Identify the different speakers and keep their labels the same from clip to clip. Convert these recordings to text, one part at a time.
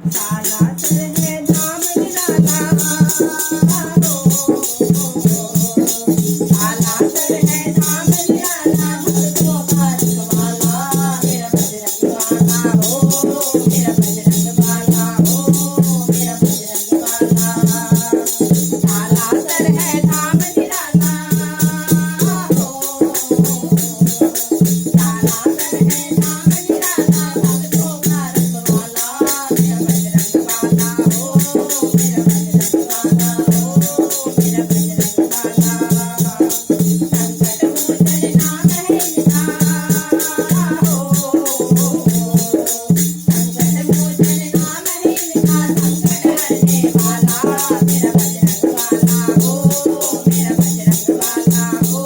Speaker 1: काला सर है धाम निराला हो, काला सर है धाम निराला भक्तों का रखवाला मेरा बजरंग बाला हो, मेरा बजरंग बाला हो, मेरा बजरंग बाला। काला सर है धाम निराला हो, काला सर है धाम निराला भक्तों का रखवाला मेरा बजरंग बाला हो, मेरा बजरंग बाला हो, मेरा बजरंग बाला। संकट मोचन नाम है इनका हो, संकट मोचन नाम है इनका संकट हरने वाला मेरा बजरंग बाला हो, मेरा बजरंग बाला हो,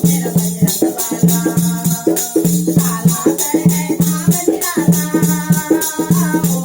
Speaker 1: मेरा बजरंग बाला। काला सर है धाम निराला हो,